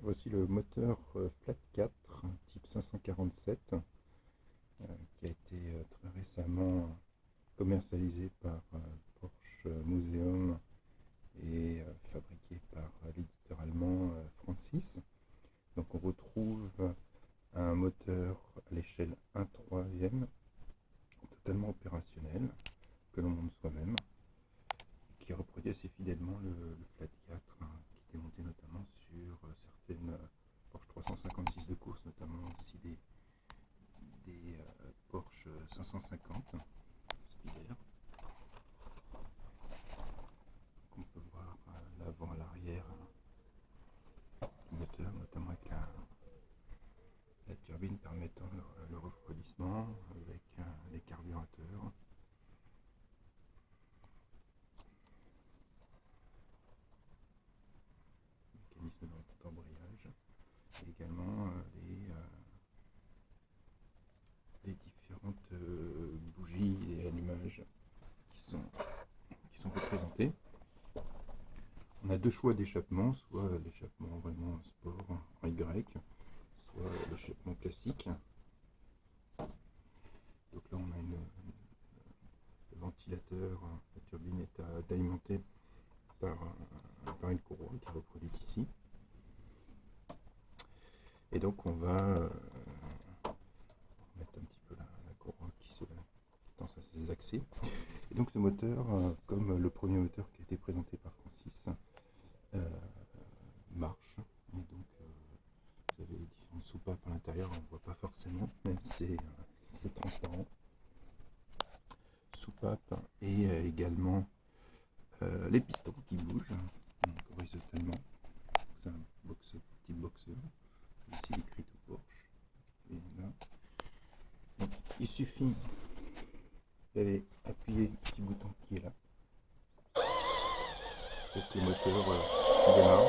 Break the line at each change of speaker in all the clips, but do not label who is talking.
Voici le moteur Flat 4 type 547 qui a été très récemment commercialisé par Porsche Museum et fabriqué par l'éditeur allemand Francis. Donc on retrouve un moteur à l'échelle 1/3, totalement opérationnel, que l'on monte soi-même, qui reproduit assez fidèlement le Flat 4, qui était monté notamment sur certaines Porsche 356 de course, notamment aussi des Porsche 550 Spider. On peut voir l'avant et l'arrière du moteur, notamment avec la turbine permettant le refroidissement avec les carburateurs. Mécanisme d'embrayage et également les différentes bougies et allumages qui sont représentées. On a deux choix d'échappement, soit l'échappement vraiment sport en Y, soit l'échappement classique. Donc là on a le ventilateur, la turbine est alimentée par une courroie qui est reproduite ici. Et donc on va mettre un petit peu la courroie qui tend à ses accès. Et donc ce moteur, comme le premier moteur qui a été présenté par Francis, marche. Et donc vous avez les différentes soupapes à l'intérieur, on ne voit pas forcément, même si c'est transparent. Soupapes et également les pistons qui bougent horizontalement. C'est un petit boxeur. Ici l'écrit au Porsche. Et là. Donc, il suffit d'aller appuyer le petit bouton qui est là pour que le moteur démarre.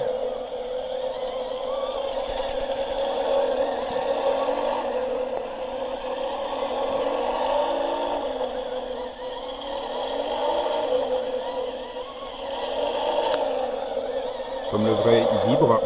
Comme le vrai, il vibre.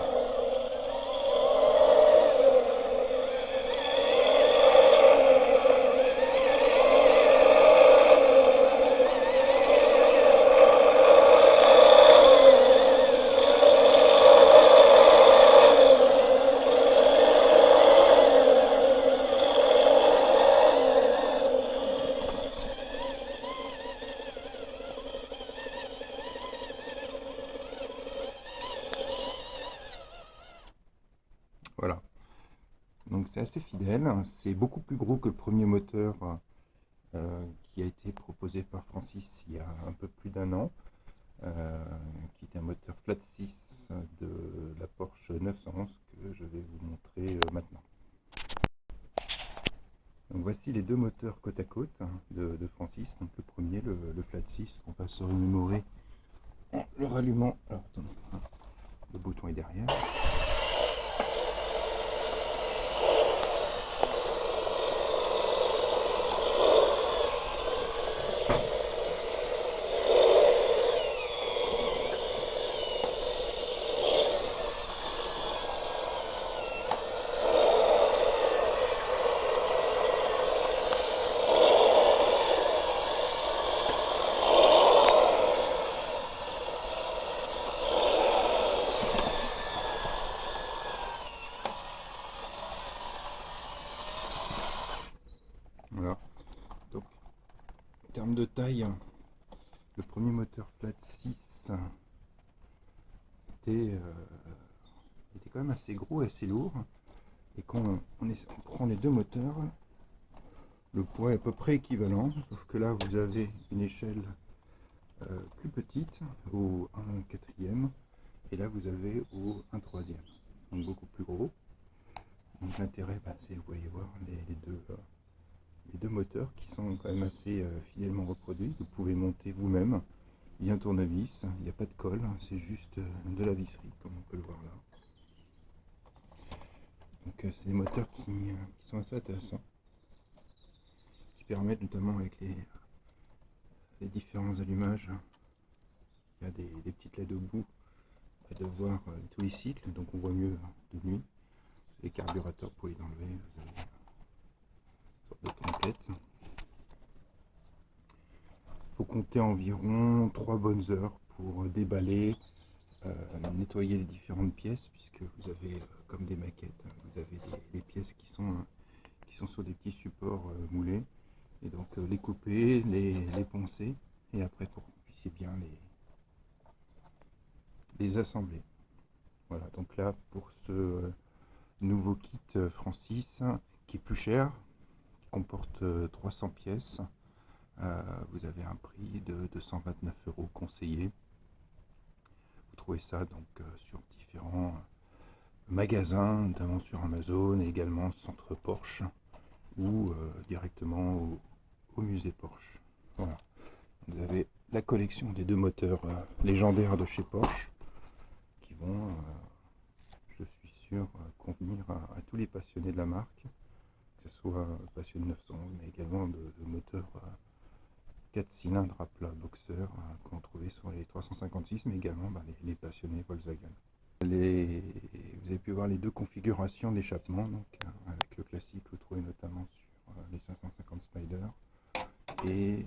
Voilà. Donc c'est assez fidèle. C'est beaucoup plus gros que le premier moteur qui a été proposé par Francis il y a un peu plus d'un an, qui est un moteur Flat 6 de la Porsche 911 que je vais vous montrer maintenant. Donc voici les deux moteurs côte à côte de Francis. Donc le premier, le Flat 6, qu'on va se remémorer en le rallumant. Alors attendez, le bouton est derrière. Voilà. Donc, en termes de taille, le premier moteur Flat 6 était quand même assez gros et assez lourd. Et quand on prend les deux moteurs, le poids est à peu près équivalent, sauf que là vous avez une échelle plus petite, au 1/4, et là vous avez au 1/3, donc beaucoup plus gros. Donc l'intérêt, c'est, vous voyez voir, les deux moteurs qui sont quand même assez fidèlement reproduits. Vous pouvez monter vous-même. Il y a un tournevis, il n'y a pas de colle, c'est juste de la visserie, comme on peut le voir là. Donc c'est des moteurs qui sont assez intéressants, qui permettent notamment avec les différents allumages, il y a des petites LED au bout de voir tous les cycles, donc on voit mieux de nuit. Les carburateurs, pour les enlever, vous avez une sorte de template. Il faut compter environ 3 bonnes heures pour déballer, nettoyer les différentes pièces, puisque vous avez, comme des maquettes, vous avez des pièces qui sont sur des petits supports moulés. Et donc les couper, les poncer, et après pour que vous puissiez bien les assembler. Voilà, donc là pour ce nouveau kit Francis, qui est plus cher, qui comporte 300 pièces, vous avez un prix de 229 € conseillé. Vous trouvez ça donc sur différents magasins, notamment sur Amazon et également centre Porsche ou directement au musée Porsche. Voilà. Vous avez la collection des 2 moteurs légendaires de chez Porsche qui vont, je suis sûr, convenir à tous les passionnés de la marque, que ce soit passionnés de 911 mais également de moteurs 4 cylindres à plat boxer qu'on trouvait sur les 356, mais également les passionnés Volkswagen. Vous avez pu voir les 2 configurations d'échappement, donc avec le classique que vous trouvez notamment sur les 550 Spider et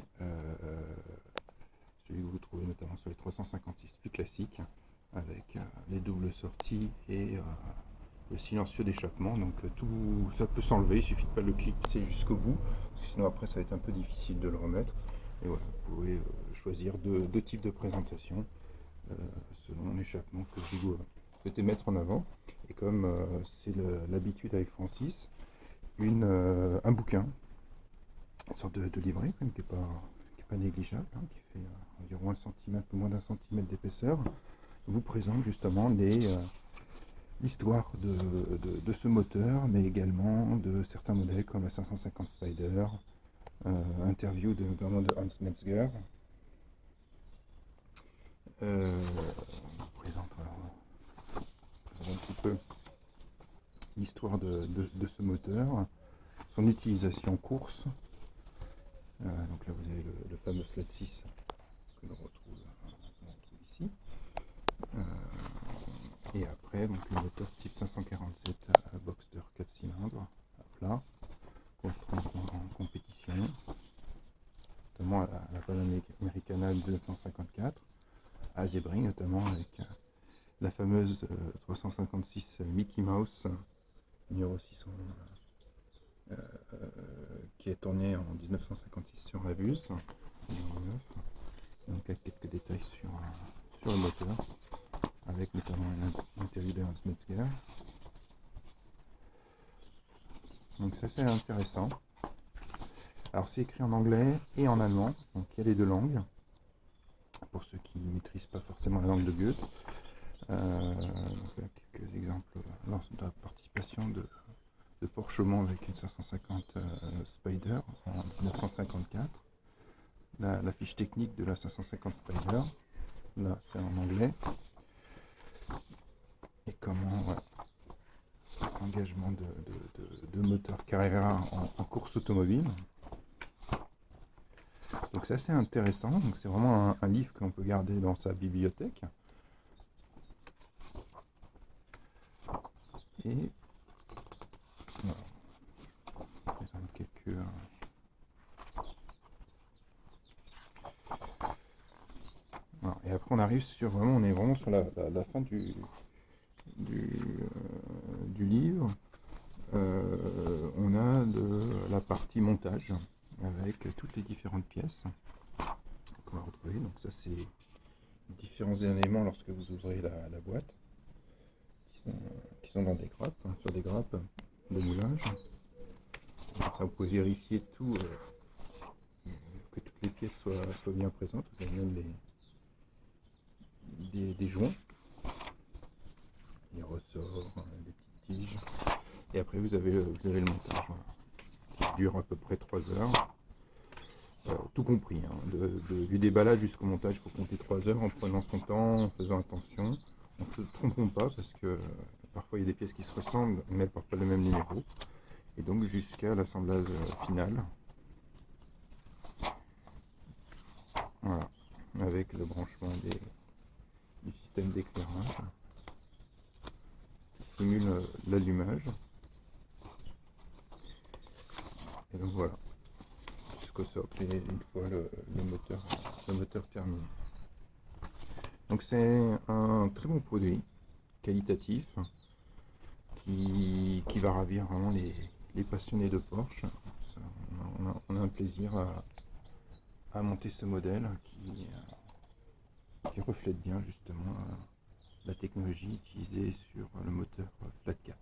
celui que vous trouvez notamment sur les 356 plus classiques avec les doubles sorties et le silencieux d'échappement. Donc tout ça peut s'enlever, il suffit de pas le clipser jusqu'au bout, sinon après ça va être un peu difficile de le remettre. Et voilà, vous pouvez choisir deux types de présentation selon l'échappement que vous souhaitez mettre en avant. Et comme c'est l'habitude avec Francis, un bouquin, une sorte de livret quand même, qui n'est pas négligeable, hein, qui fait environ 1 cm, peu moins d'1 cm d'épaisseur, vous présente justement l'histoire de ce moteur, mais également de certains modèles comme la 550 Spider, interview notamment de Hans Metzger. On présente un petit peu l'histoire de ce moteur, son utilisation en course. Donc là vous avez le fameux Flat 6 que l'on retrouve ici. Et après donc le moteur type 547 à Boxster 4 cylindres à plat qu'on retrouve en compétition, notamment à la Panamericana 254, à Sebring notamment avec la fameuse 356 Mickey Mouse numéro 600 qui est tournée en 1956 sur la Vuse, donc avec quelques détails sur le moteur, avec notamment une interview de Hans Metzger. Donc ça c'est intéressant. Alors c'est écrit en anglais et en allemand, donc il y a les 2 langues, pour ceux qui ne maîtrisent pas forcément la langue de Goethe. Donc, quelques exemples de la participation de Porsche Mans avec une 550 Spider en 1954. La fiche technique de la 550 Spider, là c'est en anglais. Et comment, voilà, engagement de moteur Carrera en course automobile. Donc c'est assez intéressant, donc c'est vraiment un livre qu'on peut garder dans sa bibliothèque. Et voilà, je présente quelques voilà. Et après on arrive sur on est vraiment sur la fin du livre. On a la partie montage avec toutes les différentes pièces qu'on va retrouver. Donc ça c'est différents éléments lorsque vous ouvrez la boîte qui sont dans des grappes, sur des grappes de moulage. Donc ça vous pouvez vérifier tout, que toutes les pièces soient bien présentes. Vous avez même des joints, des ressorts, des petites tiges. Et après vous avez le montage, voilà, qui dure à peu près 3 heures. Tout compris, hein, du déballage jusqu'au montage, il faut compter 3 heures en prenant son temps, en faisant attention. On ne se trompons pas parce que parfois il y a des pièces qui se ressemblent mais elles ne portent pas le même numéro. Et donc jusqu'à l'assemblage final. Voilà, avec le branchement du système d'éclairage qui simule l'allumage. Et donc voilà, jusqu'au socle, et une fois le moteur terminé. Donc c'est un très bon produit, qualitatif, qui va ravir vraiment les passionnés de Porsche. On a un plaisir à monter ce modèle qui reflète bien justement la technologie utilisée sur le moteur Flat 4.